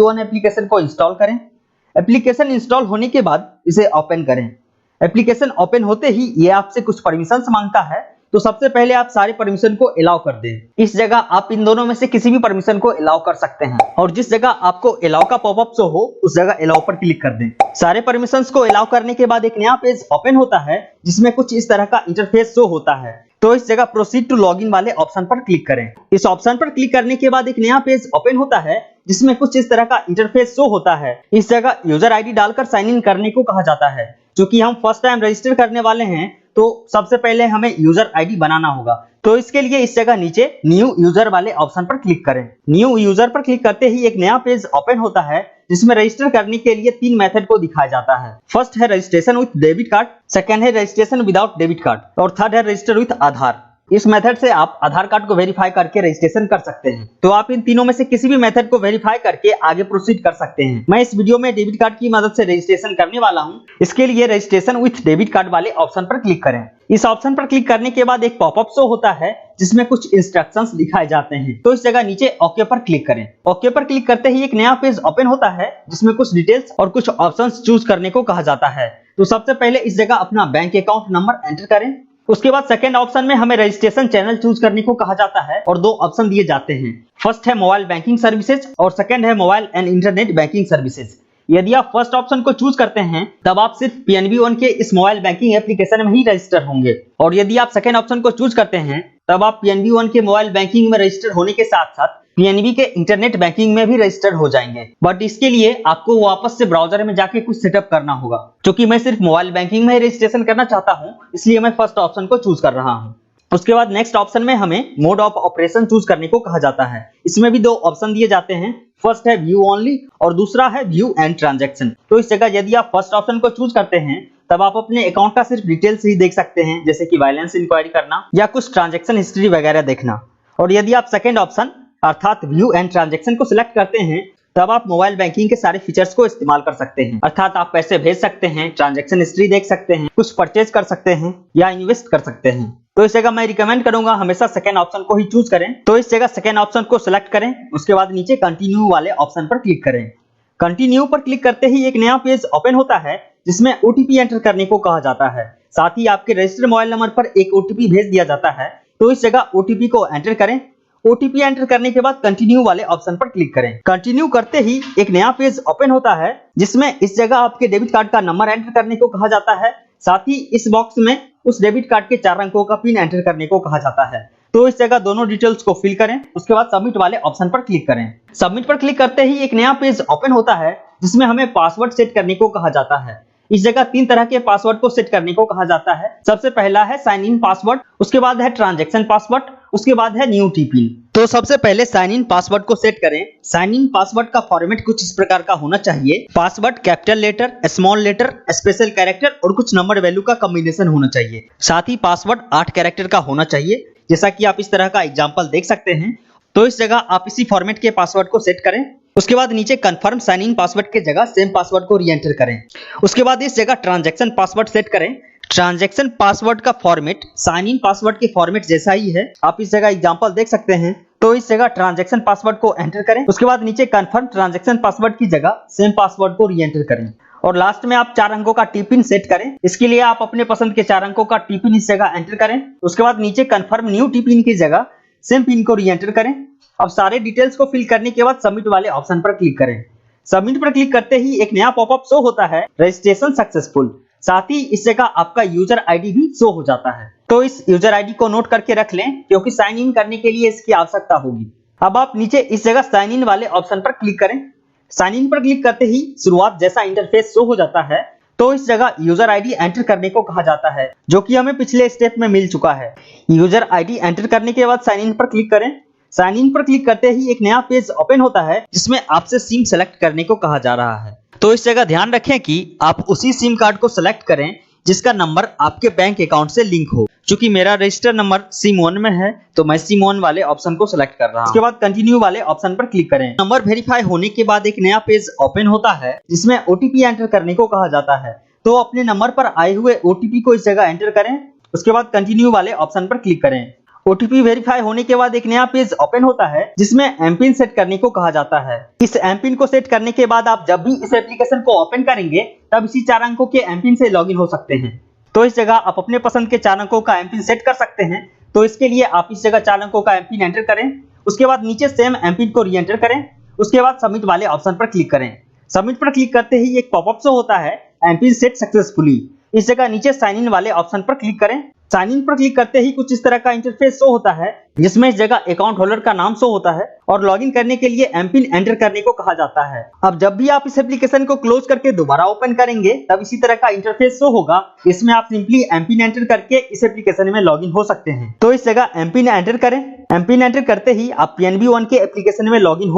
One application को install करें। Application install होने के बाद इसे ओपन करें। एप्लीकेशन ओपन होते ही ये आपसे कुछ परमिशंस मांगता है, तो सबसे पहले आप सारे परमिशन को अलाउ कर दें। इस जगह आप इन दोनों में से किसी भी परमिशन को अलाउ कर सकते हैं और जिस जगह आपको अलाउ का पॉपअप शो हो उस जगह अलाउ पर क्लिक कर दें। सारे परमिशंस को अलाउ करने के बाद एक नया पेज ओपन होता है जिसमें कुछ इस तरह का इंटरफेस शो होता है। तो इस जगह प्रोसीड टू लॉगिन वाले ऑप्शन पर क्लिक करें। इस ऑप्शन पर क्लिक करने के बाद एक नया पेज ओपन होता है जिसमें कुछ इस तरह का इंटरफेस शो होता है। इस जगह यूजर आईडी डालकर साइन इन करने को कहा जाता है। क्योंकि हम फर्स्ट टाइम रजिस्टर करने वाले हैं तो सबसे पहले हमें यूजर आईडी बनाना होगा। तो इसके लिए इस जगह नीचे न्यू यूजर वाले ऑप्शन पर क्लिक करें। न्यू यूजर पर क्लिक करते ही एक नया पेज ओपन होता है जिसमें रजिस्टर करने के लिए 3 मेथड को दिखाया जाता है। फर्स्ट है registration with debit card, second है रजिस्ट्रेशन विदाउट डेबिट कार्ड और थर्ड है रजिस्टर विद आधार। इस मेथड से आप आधार कार्ड को वेरीफाई करके रजिस्ट्रेशन कर सकते हैं। तो आप इन तीनों में से किसी भी मेथड को वेरीफाई करके आगे प्रोसीड कर सकते हैं। मैं इस वीडियो में डेबिट कार्ड की मदद से रजिस्ट्रेशन करने वाला हूं। इसके लिए रजिस्ट्रेशन विथ डेबिट कार्ड वाले ऑप्शन पर क्लिक करें। इस ऑप्शन पर क्लिक करने के बाद एक पॉपअप शो होता है जिसमें कुछ इंस्ट्रक्शंस दिखाए जाते हैं। तो इस जगह नीचे ओके पर क्लिक करें। ओके पर क्लिक करते ही एक नया पेज ओपन होता है जिसमें कुछ डिटेल्स और कुछ ऑप्शंस चूज करने को कहा जाता है। तो सबसे पहले इस जगह अपना बैंक अकाउंट नंबर एंटर करें। उसके बाद सेकंड ऑप्शन में हमें रजिस्ट्रेशन चैनल चूज करने को कहा जाता है और 2 ऑप्शन दिए जाते हैं। फर्स्ट है मोबाइल बैंकिंग सर्विसेज और सेकंड है mobile and internet banking services. यदि आप फर्स्ट ऑप्शन को चूज करते हैं तब आप सिर्फ PNB वन के इस मोबाइल बैंकिंग एप्लीकेशन में ही रजिस्टर होंगे और यदि आप सेकंड ऑप्शन को चूज करते हैं तब आप PNB वन के मोबाइल बैंकिंग में रजिस्टर होने के साथ साथ PNB के इंटरनेट बैंकिंग में भी रजिस्टर हो जाएंगे। बट इसके लिए आपको वापस से ब्राउजर में जाके कुछ सेटअप करना होगा। क्योंकि मैं सिर्फ मोबाइल बैंकिंग में ही रजिस्ट्रेशन करना चाहता हूं इसलिए मैं फर्स्ट ऑप्शन को चूज कर रहा हूं। उसके बाद नेक्स्ट ऑप्शन में हमें मोड ऑफ ऑपरेशन चूज करने को कहा जाता है। इसमें भी 2 ऑप्शन दिए जाते हैं। फर्स्ट है व्यू ओनली और दूसरा है व्यू एंड ट्रांजैक्शन। तो इस जगह यदि आप फर्स्ट ऑप्शन को चूज करते हैं तब आप अपने अकाउंट का सिर्फ डिटेल्स ही देख सकते हैं, जैसे कि बैलेंस इंक्वायरी करना या कुछ ट्रांजैक्शन हिस्ट्री वगैरह देखना। और यदि आप सेकंड ऑप्शन अर्थात व्यू एंड ट्रांजैक्शन को सिलेक्ट करते हैं तब आप मोबाइल बैंकिंग के सारे फीचर्स को इस्तेमाल कर सकते हैं। अर्थात आप पैसे भेज सकते हैं, ट्रांजैक्शन हिस्ट्री देख सकते हैं, कुछ परचेज कर सकते हैं या इन्वेस्ट कर सकते हैं। तो इस जगह मैं रिकमेंड करूंगा हमेशा सेकंड ऑप्शन को ही चूज करें। तो इस जगह सेकंड ऑप्शन को सिलेक्ट करें। उसके बाद नीचे कंटिन्यू वाले ऑप्शन पर क्लिक करें। कंटिन्यू पर क्लिक करते ही एक नया पेज ओपन होता है जिसमें OTP एंटर करने को कहा जाता है। साथ ही आपके रजिस्टर्ड मोबाइल नंबर पर एक OTP भेज दिया जाता है। तो इस जगह OTP को एंटर करें। OTP एंटर करने के बाद कंटिन्यू वाले ऑप्शन पर क्लिक करें। कंटिन्यू करते ही एक नया पेज ओपन होता है जिसमें इस जगह आपके डेबिट कार्ड का नंबर एंटर करने को कहा जाता है। साथ ही इस बॉक्स में उस डेबिट कार्ड के 4 अंकों का पिन एंटर करने को कहा जाता है। तो इस जगह दोनों डिटेल्स को फिल करें। उसके बाद सबमिट वाले ऑप्शन पर क्लिक करें। सबमिट पर क्लिक करते ही एक नया पेज ओपन होता है जिसमें हमें पासवर्ड सेट करने को कहा जाता है। इस जगह 3 तरह के पासवर्ड को सेट करने को कहा जाता है। सबसे पहला है साइन इन पासवर्ड, उसके बाद है ट्रांजैक्शन पासवर्ड, उसके बाद है न्यू टी-पिन। तो सबसे पहले साइन इन पासवर्ड को सेट करें। साइन इन पासवर्ड का फॉर्मेट कुछ इस प्रकार का होना चाहिए। Password capital letter, small letter, special character और कुछ नंबर वैल्यू का कॉम्बिनेशन होना चाहिए। साथ ही पासवर्ड 8 कैरेक्टर का होना चाहिए, जैसा कि आप इस तरह का एग्जांपल देख सकते हैं। तो इस जगह आप इसी फॉर्मेट के पासवर्ड को सेट करें। उसके बाद नीचे कंफर्म साइन इन पासवर्ड के जगह सेम पासवर्ड को री एंटर करें। उसके बाद इस जगह ट्रांजैक्शन पासवर्ड सेट करें। ट्रांजैक्शन पासवर्ड का फॉर्मेट साइन इन पासवर्ड के फॉर्मेट जैसा ही है, आप इस जगह एग्जांपल देख सकते हैं। तो इस जगह ट्रांजैक्शन पासवर्ड को एंटर करें। उसके बाद नीचे कंफर्म ट्रांजैक्शन पासवर्ड की जगह सेम पासवर्ड को री एंटर करें और लास्ट में आप 4 अंकों का टी-पिन सेट करें। इसके लिए आप अपने पसंद के 4 अंकों का टी-पिन इस जगह एंटर करें। उसके बाद नीचे कंफर्म न्यू टी-पिन की जगह सेम पिन को री एंटर करें। अब सारे डिटेल्स को फिल करने के बाद सबमिट वाले ऑप्शन पर क्लिक करें। सबमिट पर क्लिक करते ही एक नया पॉपअप शो होता है, रजिस्ट्रेशन सक्सेसफुल। साथ ही इस जगह आपका यूजर आईडी भी शो हो जाता है। तो इस यूजर आईडी को नोट करके रख लें क्योंकि साइन इन करने के लिए इसकी आवश्यकता होगी। अब आप नीचे इस जगह साइन इन वाले ऑप्शन पर क्लिक करें। साइन इन पर क्लिक करते ही शुरुआत जैसा इंटरफेस शो हो जाता है। तो इस जगह यूजर आईडी एंटर करने को कहा जाता है, जो कि हमें पिछले स्टेप में मिल चुका है। यूजर आईडी एंटर करने के बाद साइन इन पर क्लिक करें। साइन इन पर क्लिक करते ही एक नया पेज ओपन होता है जिसमें आपसे सिम सेलेक्ट करने को कहा जा रहा है। तो इस जगह ध्यान रखें कि आप उसी सिम कार्ड को सेलेक्ट करें जिसका नंबर आपके बैंक अकाउंट से लिंक हो। क्योंकि मेरा रजिस्टर नंबर सिम 1 में है तो मैं सिम 1 वाले ऑप्शन को सिलेक्ट कर रहा हूं। उसके बाद कंटिन्यू वाले ऑप्शन पर क्लिक करें। नंबर वेरीफाई होने के बाद एक नया पेज ओपन होता है जिसमें OTP एंटर करने को कहा जाता है। तो अपने नंबर पर आए हुए OTP को इस जगह एंटर करें। उसके बाद कंटिन्यू वाले ऑप्शन पर क्लिक करें। ओटीपी वेरीफाई होने के बाद एक नया पेज ओपन होता है जिसमें एमपिन सेट करने को कहा जाता है। इस एमपिन को सेट करने के बाद आप जब भी इस एप्लीकेशन को ओपन करेंगे तब इसी 4 अंकों के एमपिन से लॉगिन हो सकते हैं। तो इस जगह आप अपने पसंद के 4 अंकों का एमपिन सेट कर सकते हैं। तो इसके लिए आप इस जगह 4 अंकों का एमपिन एंटर करें, उसके बाद नीचे सेम एमपिन को री एंटर करें, उसके बाद सबमिट वाले ऑप्शन पर क्लिक करें। सबमिट पर क्लिक करते ही एक पॉपअप शो होता है, एमपिन सेट सक्सेसफुली। इस जगह नीचे साइन इन वाले ऑप्शन पर क्लिक करें। साइन इन पर क्लिक करते ही कुछ इस तरह का इंटरफेस शो होता है जिसमें इस जगह अकाउंट होल्डर का नाम शो होता है और लॉगिन करने के लिए एमपिन एंटर करने को कहा जाता है। अब जब भी आप इस एप्लीकेशन को क्लोज करके दोबारा ओपन करेंगे तब इसी तरह का इंटरफेस शो होगा। इसमें आप सिंपली एमपिन एंटर करके इस एप्लीकेशन में लॉगिन हो सकते हैं। तो इस जगह एमपिन एंटर करें। एमपिन एंटर करते ही आप PNB-1 के एप्लीकेशन में लॉगिन हो